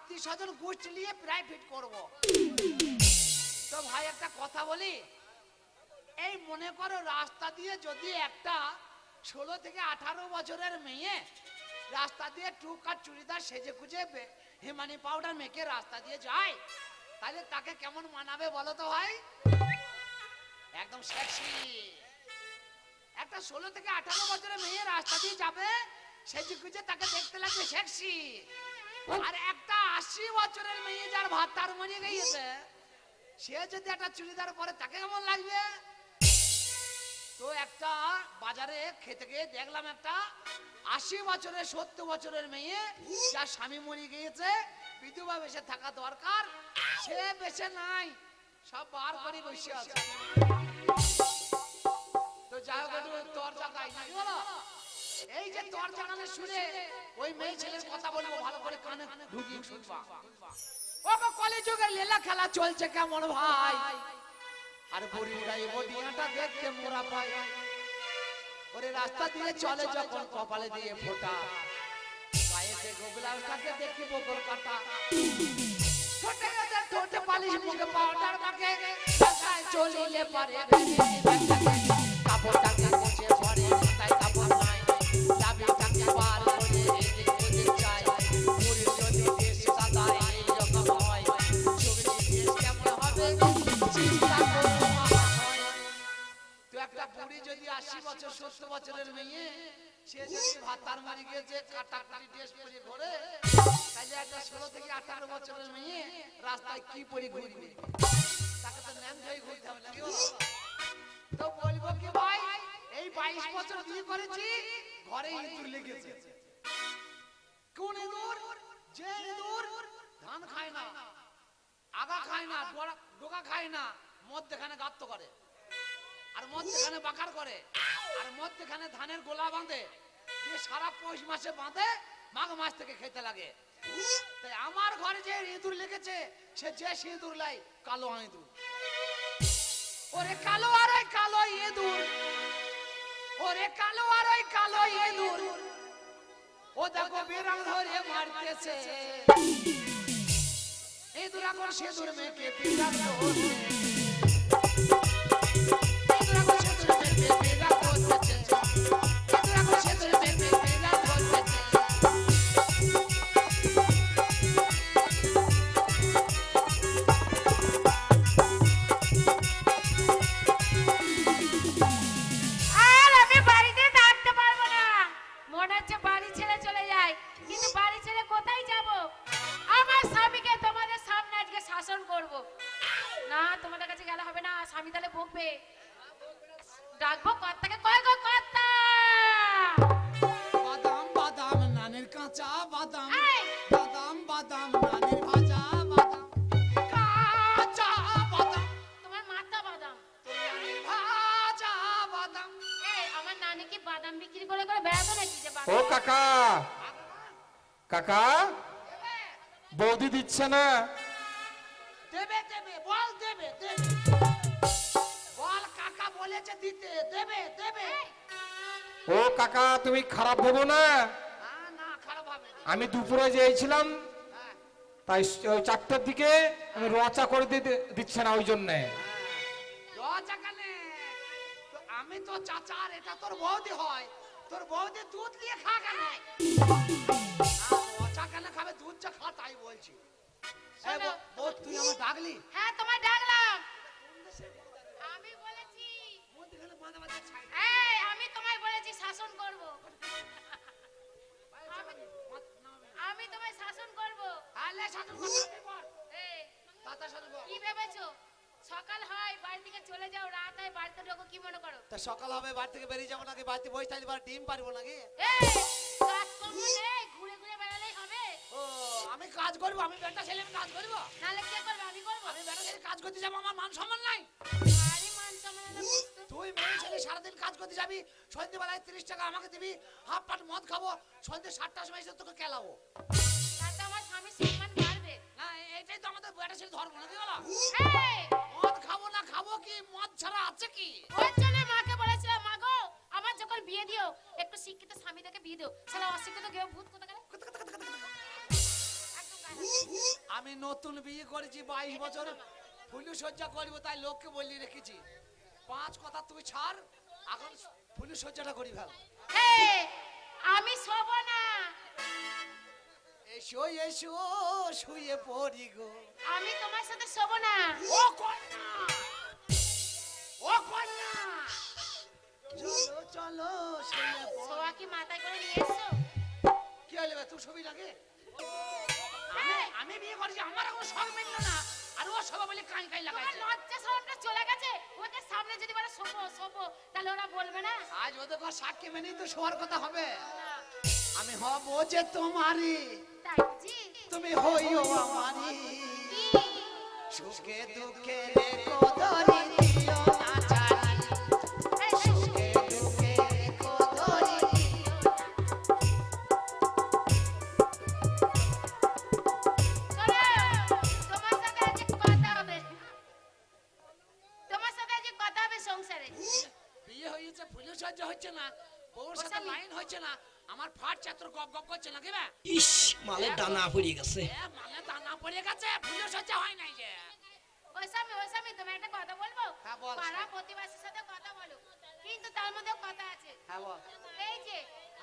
আত্মীয় স্বজন গোষ্ঠী নিয়ে প্রাইভেট করব। তো ভাই একটা কথা বলি, এই মনে করো রাস্তা দিয়ে যদি একটা 16 থেকে 18 বছরের মেয়ে রাস্তা দিয়ে টুক আর চুড়িদার সেজে গুজে হিমানি পাউডার মেখে রাস্তা দিয়ে যায়, তাহলে তাকে কেমন মানাবে বলো তো ভাই? একদম সেক্সি। একটা 16 থেকে 18 বছরের মেয়ে রাস্তা দিয়ে যাবে সেজে গুজে, তাকে দেখতে লাগবে সেক্সি। আর একটা 80 বছরের মেয়ে যার ভাতার মরে গিয়েছে, সে যদি একটা চুড়িদার পরে তাকে কেমন লাগবে? তো একটা বাজারে খেতে গিয়ে দেখলাম একটা 80 বছরের 70 বছরের মেয়ে, যার স্বামী মরে গিয়েছে, বিধবা বেশে থাকা দরকার, সে বেশে নাই, সব বার করে বসে আছে। তো যাই হোক একটু দরজা গাই নাকি বলো? এই যে দরজা গানে শুনে ওই মেয়ে ছেলের কথা বলবো, ভালো করে কানে ঢুকিয়ে শুনবা। ও কলিযুগের লীলা খেলা চলছে কেমন ভাই? আর বুড়িরা এই বডিয়াটা দেখতে মোরা পায়, ওরে রাস্তা দিয়ে চলে যখন কপালে দিয়ে ফোঁটা, গায়েতে গোবলাটাকে দেখি বগল কাটা, ঠোঁটে ওদের ঠোঁটে পালিশ, মুখে পাউডার মাখে, রাস্তায় চলিলে পারে কাপড়টাকে কোচে পড়ে, তাই কাপড় নাই, দাবিটাকে পার করে এদিক ওদিক যায়। বুড়ির যদি দেশ সাদা এই রকম হয়, ছবিটি দেশ কেমন হবে চিন্তা করো। তো একটা বুড়ি যদি 80 বছর 70 বছরের মেয়ে, সে যদি ভাতার মারি গিয়েছে কাটা কাটি ড্রেস পরে ঘোরে, তাহলে একটা 16 থেকে 18 বছরের মেয়ে রাস্তায় কি পরে ঘুরবে? তাকে তো ন্যাম ধরে ঘুরতে হবে নাকি বলো? তো বলবো কি ভাই, এই 22 বছর বিয়ে করেছি, ঘরে ইঁদুর লেগেছে। কোন ইঁদুর? যে ইঁদুর ধান খায় না, আগা খায় না, ডোকা খায় না, মধ্যখানে গাত্ত করে, আর মধ্যখানে বাকার করে, আর মধ্যখানে ধানের গোলা বাঁধে, দিয়ে সারা পৌষ মাসে বাঁধে, মাঘ মাস থেকে খেতে লাগে। তাই আমার ঘরে যে ইঁদুর লেগেছে, সে যে ইঁদুর লাই কালো ইঁদুর। ওরে কালো আর ওই কালো ইঁদুর, ওরে কালো আর ওই কালো ইঁদুর, ও দেখো বিড়াল ধরে মারতেছে। ইঁদুর এখন সিঁদুর মেখে বিড়াল ধরছে, ইঁদুর এখন সিঁদুর মেখে বিড়াল ধরছে, ইঁদুর এখন সিঁদুর মেখে বিড়াল ধরছে। ডাকবো কর্তাকে, কয় গো কর্তা? বাদাম বাদাম নানের কাঁচা বাদাম, বাদাম বাদাম নানের ভাজা বাদাম, কাঁচা বাদাম তোমার মাথা বাদাম, নানের ভাজা বাদাম। আমার নানি কি বাদাম বিক্রি করে করে বেড়াতো নাকি? যে ও কাকা, কাকা বৌদি দিচ্ছে না? দেবে দেবে, বল দেবে দেবে, বল কাকা বলেছে দিতে, দেবে দেবে। ও কাকা তুমি খারাপ ভেবো না, না খারাপ হবে না। আমি দুপুরে যেয়েছিলাম, হ্যাঁ, তাই ওই 4টার দিকে আমি রচা করে দিচ্ছে না, ওই জন্যে। লজ্জা কেনে? তো আমি তো চাচার, এটা তোর বৌদি হয়, তোর বৌদি দুধ দিয়ে খা কেন? লজ্জা কেন খাবে? দুধ যা খা তাই বলছি। এই বউ, তুই আমার ডাকলি? হ্যাঁ তোমায় ডাকলাম। আমি বলেছি, আমি তোমায় বলেছি শাসন করব, আমি তোমায় শাসন করব। আলে শাসন করতে পার, এই তাতা শাসন কর। কি ভেবেছো? সকাল হয় বাড়ি থেকে চলে যাও, রাত হয় বাড়িতে ঢোকো, কি মনে করো? তা সকাল হবে বাড়ি থেকে বেরিয়ে যাবো নাকি? বাড়িতে বসে থাকলে বার ডিম পারবো নাকি? এই কাজকর্ম নেই, ঘুরে ঘুরে বেড়ালেই হবে? ও আমি কাজ করবো? আমি বেটা ছেলে, আমি কাজ করবো? নাহলে কে করবে? আমি করবো? আমি বেটা ছেলে কাজ করতে যাবো, আমার মান সম্মান নাই? আরে মান সম্মান না বুঝতো। তুই মেয়ে ছেলে সারাদিন কাজ করতে যাবি, সন্ধ্যেবেলায় 30 টাকা আমাকে দিবি, হাফ পাট মদ খাবো, সন্ধ্যে 7টার সময় এসে তোকে কেলাবো। তাতে আমার স্বামীর সম্মান বাড়বে। না এটাই তো আমাদের বেটা ছেলে ধর্ম নাকি বলো? এই মদ খাবো না, খাবো কি? মদ ছাড়া আছে কি? ওর জন্য মাকে বলেছিলাম, মা গো আমার যখন বিয়ে দিও একটু শিক্ষিত স্বামী দেখে বিয়ে দিও, শালা অশিক্ষিত গেও ভূত কোথা গেল? একদম গায়ে হাত। আমি নতুন বিয়ে করেছি 22 বছর ফুলু সজ্জা করবো তাই লোককে বলি রেখেছি 5 কথা তুই ছাড় এখন ফুলু সজ্জাটা করি ফেল এই, আমি শোব না। এসো এসো শুয়ে পড়ি গো আমি তোমার সাথে শোব না। ও কন্যা ও কন্যা চলো চলো শুয়ে পড় শোয়া কি মাথায় করে নিয়ে এসছো? কি হলো বে, তুই ছবি লাগে আমি বিয়ে করেছি আমার কোনো শখ মিললো না আর ও সবাই বলে কাই কাই তোমার লাগাইছে লজ্জা শরমটা চলে গেছে। ওদের সামনে যদি বলে শোবো শোবো, তাহলে ওরা বলবে না? আজ ওদের ঘর সাক্ষী মেনেই তো শোয়ার কথা হবে না। আমি হব যে তোমারই তাই বুঝি? তুমি হইও আমারই কি? সুখে দুঃখে রেখো ধরি দিও না জানি এই, সুখে দুঃখে রেখো ধরি শোনো, তোমার সাথে আজ কথা হবে। তোমার সাথে আজ কথা হবে সংসারে। বিয়ে হয়েছে ফুলে সজ্জা হচ্ছে না বউর সাথে ওসব- লাইন হচ্ছে না আমার ফাট ছাত্র গপ গপ করছে নাকি বে ইস মালের ডানা পড়ে গেছে মানে দানা পড়ে গেছে ফুলে সজ্জা হয় নাই যে ওই স্বামী তোমার একটা কথা বলবো? হ্যাঁ, বল। পাড়া প্রতিবেশীর সাথে কথা বলো, কিন্তু তার মধ্যে কথা আছে। হ্যাঁ বল এই যে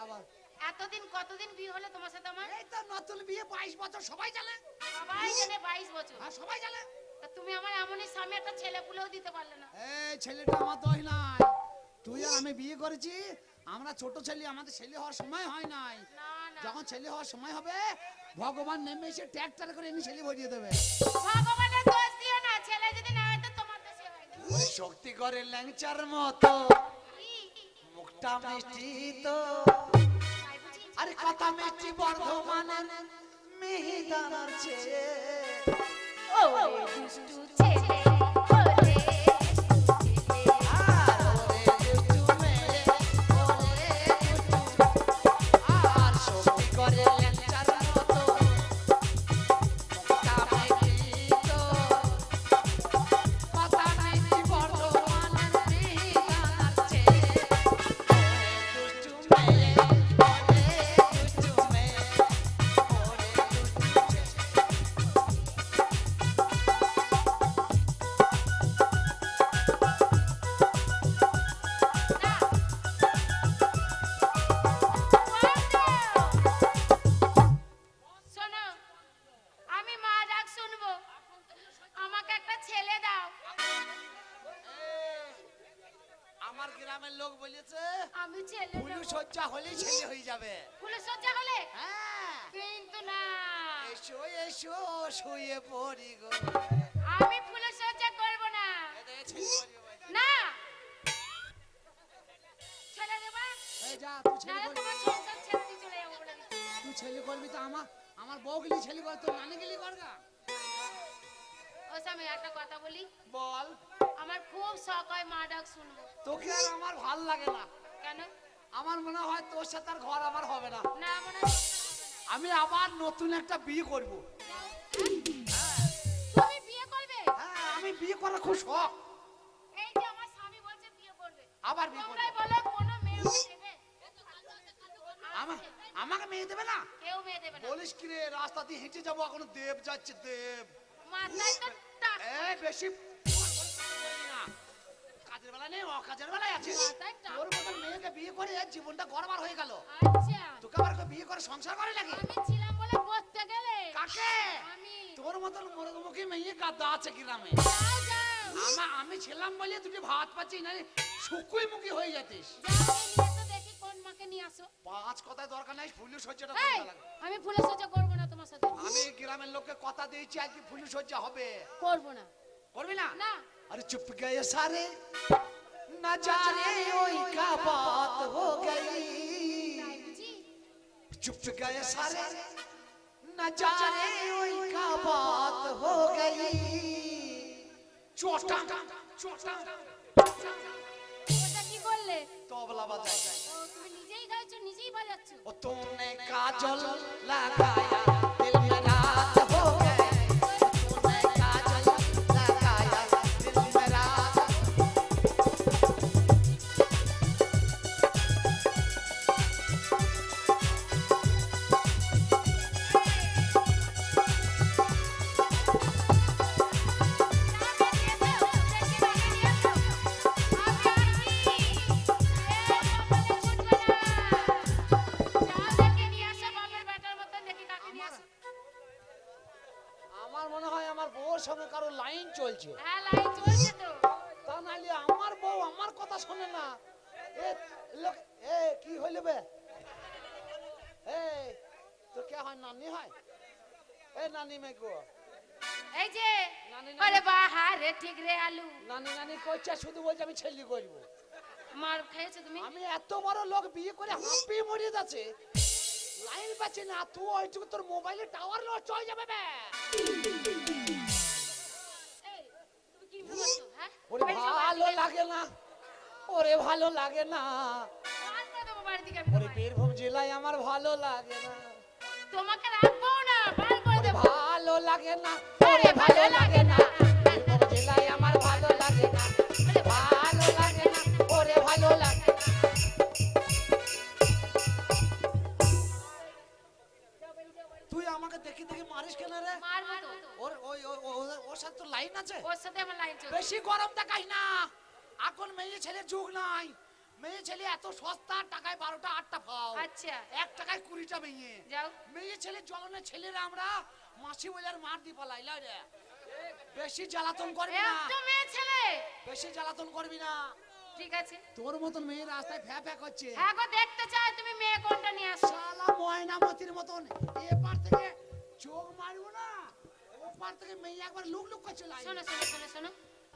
আবার এতদিন কতদিন বিয়ে হলো তোমার সাথে আমার? এই তো নতুন বিয়ে 22 বছর সবাই জানে সবাই জানে 22 বছর। আর সবাই জানে তা তুমি আমার এমনই স্বামী একটা ছেলে পুলেও দিতে পারলে না। এই ছেলেটা আমার দোষ নাই তুই আর আমি বিয়ে করেছি আমরা ছোট ছেলে আমাদের ছেলে হওয়ার সময় হয় নাই না না, যখন ছেলে হওয়ার সময় হবে ভগবান নেমে এসে ট্র্যাক্টর করে এনে ছেলে ভরিয়ে দেবে ভগবানের দোষ দিও না, ছেলে যদি না হয় তো তোমার দোষে হয় না। ওই শক্তি করে ল্যাংচার মতো কি? মুখটা মিষ্টি তো তাই বুঝি? আরে কথা মিষ্টি বর্ধমানের মিহিদানার চেয়ে ওরে দুষ্টু ছেলে, ওরে আর ওরে দুষ্টু মেয়ে, ওরে দুষ্টু। আর শক্তি করে ল্যাংচার মতো মুখটা মিষ্টি তো কথা মিষ্টি বর্ধমানের মিহিদানার চেয়ে ওরে দুষ্টু মেয়ে, ওরে দুষ্টু মেয়ে, ওরে দুষ্টু ছেলে। শোনো, আমি মা ডাক শুনবো, আমাকে একটা ছেলে দাও। আমার গ্রামের লোক বলেছে আমি ছেলে ফুলু দেবো। সজ্জা হলেই ছেলে হয়ে যাবে ফুলের সজ্জা হলে? হ্যাঁ কিন্তু না, এসো এসো শুয়ে পড়ি গো আমি ফুলের সজ্জা করব না। এ ছেলে করবে বলে। না, ছেলে দেবা? এই যা তুই না, ছেলে করবি তোমার সংসার ছেড়ে দিয়ে চলে যাবো বলে দিচ্ছি। তুই ছেলে করবি তো আমার বউ গেলি ছেলে করে তোর নানি গেলি করগা ও স্বামী, একটা কথা বলি, বল আমার খুব শখ হয় মা ডাক শুনবো। তোকে আর আমার ভাল লাগে না কেন? আমার মনে হয় তোর সাথে আর ঘর আমার হবে না না, মনে হয় আমি আবার নতুন একটা বিয়ে করব তুমি বিয়ে করবে? হ্যাঁ আমি বিয়ে করার খুব শখ এই যে আমার স্বামী বলছে বিয়ে করবে, আবার বিয়ে তোমরাই করব বলো কোনো মেয়ে ওকে দেবে? আমাকে মেয়ে দেবে না কেউ মেয়ে দেবে না। বলিস কি রে রাস্তা দিয়ে হেঁটে যাবো এখন দেব যাচ্ছে দেব মাথায় তো টাক, এই বেশি বলবি না। কাজের বেলা নেই অকাজের বেলায় আছে মাথায় টাক। তোর মতন মেয়েকে বিয়ে করে জীবনটা গড়বার হয়ে গেল আচ্ছা, তোকে আবার কেউ বিয়ে করে সংসার করে লাগে আমি ছিলাম বলে করতে গেলে। কাকে আমি তোর মতন মরুমুখী মেয়ে গাদা আছে গ্রামে যাও যাও আমি ছিলাম বলে দুটি ভাত পাচ্ছি না শুকুই মুখী হয়ে যেতিস যাও, এই নিয়ে তো দেখি কোন মাকে নিয়ে আসো। 5 কথায় দরকার নাই ফুলু সজ্জাটা এই, করতে লাগে আমি ফুলের সজ্জা করবো না তোমার সাথে। আমি গ্রামের লোককে কথা দিয়েছি আজকে ফুলু সজ্জা হবে করবো না। করবি না না, अरे चुप गए सारे नजारे ओई का बात हो गई তাই বুঝি? चुप गए सारे नजारे ओई का बात हो गई चोटा चोटा ওটা কি করলে? तबला बजाए ও, তুমি নিজেই গাইছো, নিজেই বাজাচ্ছো। ओ तुमने काजल लगाया दिल में रात हो गए तुमने काजल लगाया दिल में रात শোনে না। এ লোক এ কি হইল বে? এই তো কে হয়, নানি হয়? এ নানি মে গো, এই যে নানি, নানি। বলে বাহারে ঠিক রে আলু নানি নানি কইছে, শুধু বলছে আমি ছেলে করব। মার খেয়েছো তুমি? আমি এত বড় লোক বিয়ে করে হাঁপিয়ে মরে যাচ্ছে, লাইন পাচ্ছি না। তুই ওইটুকু তোর মোবাইলে টাওয়ার লস হয়ে যাবে বে। এই, তুমি কি ভাবছো হ্যাঁ? ওরে ভালো লাগে না, ওরে ভালো লাগে না, বার করে দেবো বাড়ি থেকে আমি ওরে তোমায়। বীরভূম জেলায় আমার ভালো লাগে না, তোমাকে রাখবো না, বার করে ওরে দেবো। ভালো লাগে না, ওরে ভালো লাগে না, বীরভূম জেলায় আমার ভালো লাগে না, ওরে ভালো লাগে না, ওরে ভালো লাগে না। তুই আমাকে দেখি দেখি মারিস কেন রে? মারবো তো। ওর ওই ওর সাথে তো লাইন আছে। ওর সাথে আমার লাইন চলছে। বেশি গরম দেখাই না, এখন মেয়ে ছেলে যুগ নাই। মেয়ে ছেলে এত সস্তা, টাকায় 12টা 8টা পাও, আচ্ছা 1 টাকায় 20টা মেয়ে। যাও। মেয়ে ছেলে জ্বলনে ছেলেরা আমরা মাসি বইলার মার দি পালাই রে। বেশি জ্বালাতন করবি না, একটা মেয়ে ছেলে। বেশি জ্বালাতন করবি না। ঠিক আছে। তোর মতন মেয়ে রাস্তায় ফ্যা ফ্যা করছে, হ্যাঁ গো, দেখতে চাই তুমি মেয়ে কোনটা নিয়ে আসছো। শালা ময়নামতির মতন এপার থেকে চোখ মারবো না, ওপার থেকে মেয়ে একবার লুক লুক করছে লাই। শোনো শোনো শোনো শোনো,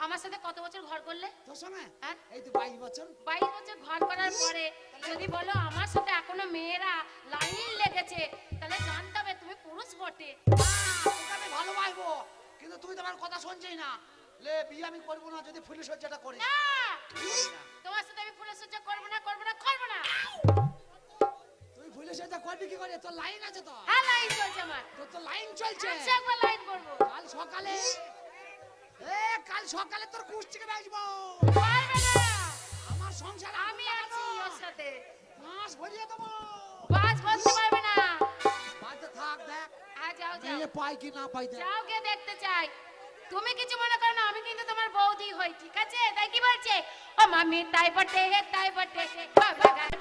আমার সাথে কত বছর ঘর করলে? তোর সঙ্গে হ্যাঁ? এই তো 22 বছর। 22 বছর ঘর করার পরে যদি বলো আমার সাথে এখনো মেয়েরা লাইন লেগেছে, তাহলে জানতে হবে তুমি পুরুষ বটে। তোকে আমি ভালোবাসবো, কিন্তু তুই তো আমার কথা শুনছিস না। লে বিয়ে আমি করবো না যদি পুলিশ হজ্জাটা করিস। না, তোমার সাথে আমি পুরুষ সহ্য করবো না, করবো না, করবো না। তুই পুলিশ হজ্জা করবি কি করে? তোর লাইন আছে তো, হ্যাঁ লাইন চলছে আমার। তোর তো লাইন চলছে। আচ্ছা একবার লাইন করবো। কাল সকালে কাল সকালে তোর কুষ্টিকে বেচবো। পারবে না, আমার সংসার আমি আছি ওর সাথে। মাস ভরিয়ে দেবো। বাজ বলতে পারবে না। বাড়িতে থাক, দেখ হ্যাঁ যাও যাও মেয়ে পাই কি না পাই দেখ। যাও, গিয়ে দেখতে চাই। তুমি কিছু মনে করো না, আমি কিন্তু তোমার বৌদি হই, ঠিক আছে? তাই কি বলছে, ও মামি তাই বটে হে, তাই বটে হে, বাবা গাছে,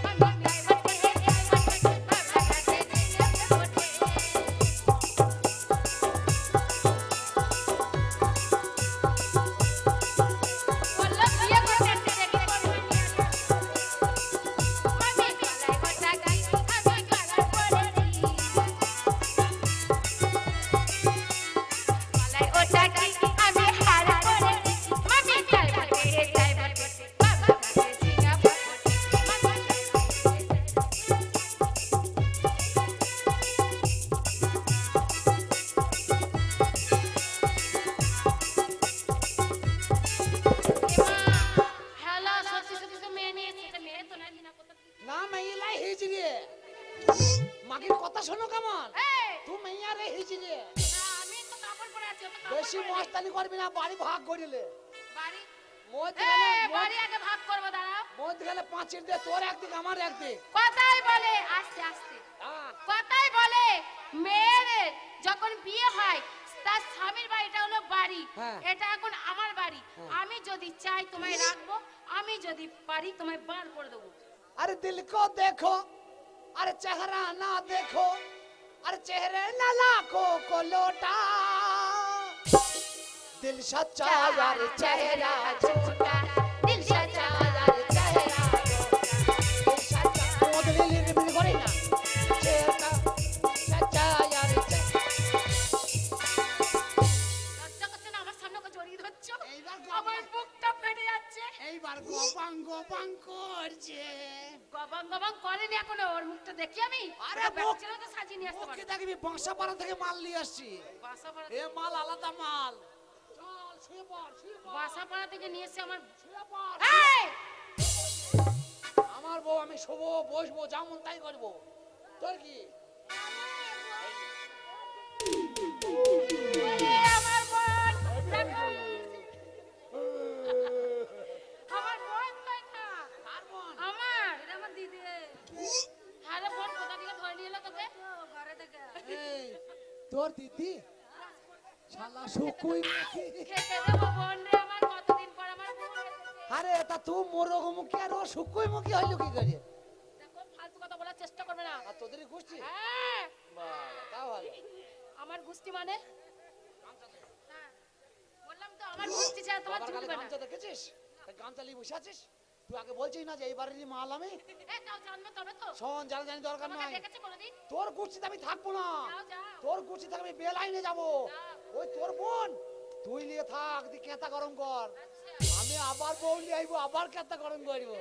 মামি তাই বটে হে, তাই বটে হে, বাবা গাছে, তাই বটে হে। বললো বিয়ে করে দেখতে দেখতে করবে নি। মামি গলায় গোটা গাই, আমি গলায় পড়েছি। গলায় ওটা কি আমি হার পড়েছি। মামি তাই বটে হে, তাই বটে হে, বাবা গাছে ঝিঙা বটে হে, মামি তাই বটে হে, তাই বটে হে। হ্যালো, সত্যি সত্যি তো মেয়ে নিয়ে এসেছে। মেয়ে তো নাকি না কোথা থেকে? না মেয়ে লাই হিজি রে, মাগির কথা শোনো কেমন? এই, তুই মেয়ে রে হিজি রে। না, আমি তো কাপড় পরে আছি, ও তো কাপড় বেশি পরে নেই। মস্তানি করবি না, বাড়ি ভাগ করিলে বাড়ি, মধ্যখানে বাড়ি আগে ভাগ করবো, দাঁড়াও। মধ্যখানে পাঁচের দে, তোর একদিক আমার একদিক। কথাই বলে আস্তে আস্তে, হ্যাঁ, কথাই বলে মেয়ের যখন বিয়ে হয় তার স্বামীর বাড়িটা হলো বাড়ি, হ্যাঁ। এটা এখন আমার বাড়ি। হ্যাঁ। আমি যদি চাই তোমায় রাখবো, আমি যদি পারি তোমায় বার করে দেবো। अरे दिल को देखो, अरे चेहरा ना देखो, अरे चेहरे ना लाखों को लौटा, दिल सच्चा यार चेहरा झूठा, दिल सच्चा यार चेहरा दिल सच्चा मोदली लिरी बिन करे ना, चेहरा सच्चा यार লজ্জা করছে না? আমার সামনে ওকে জড়িয়ে ধরছো, এইবার আমার বুকটা ফেটে যাচ্ছে। এইবার গোপাং গোপাং করছে। গবাং গবাং করেনি এখনো, ওর মুখটা দেখি আমি। আরে ওটা মুখ- ব্যাকটেরিয়া তো সাজিয়ে নিয়ে আসতে ওকে পারবো। দেখবি বাসাপাড়া থেকে মাল নিয়ে আসছি, বাসাপাড়া, এ মাল আলাদা মাল। চল শুয়ে পড়, শুয়ে পড়, বাসাপাড়া থেকে নিয়ে এসে আমার। শুয়ে পড়। এই! আমার বউ আমি শোবো, বসবো, যেমন তাই করবো। তোর কি? ওরে আমার বোন, দেখো। আমার বোন তো এটা। কার বোন? আমার, এটা আমার দিদি। হ্যাঁ রে বোন, কোথা থেকে ধরে নিয়ে এলো তোকে? ঘরে থেকে। এই, তোর দিদি শালা শুকুই নাকি? খেতে দেবো বোন রে আমার, কতদিন পর আমার বোন এসেছে। আরে এটা তুই মোরগ মুখী আর ও শুকুই মুখী হইলো কি করে? দেখো, ফালতু কথা বলার চেষ্টা করবে না। আর তোদেরই গোষ্ঠী? হ্যাঁ, বাবা, তাও ভালো। আমার গোষ্ঠী মানে? হ্যাঁ, বললাম তো আমার গোষ্ঠী ছাড়া তোমার বাবার কালে চলবে না। গামছা দেখেছিস? এই গামছা নিয়ে বসে আছিস? তুই আগে বলছিস না যে এই বাড়িরই মাল আমি। এ যাও জানবে তবে তো। শোন, জানা জানি দরকার তোমাকে নয়। দেখেছে কোনোদিন? তোর কুর্সিতে আমি থাকবো না। যাও যাও। তোর কুর্সি থেকে আমি বেলাইনে যাবো। ওই তোর বোন তুই নিয়ে থাক, দি কেতা গরম কর। আচ্ছা। আমি আবার বউ নিয়ে আইবো, আবার কেতা গরম করবো।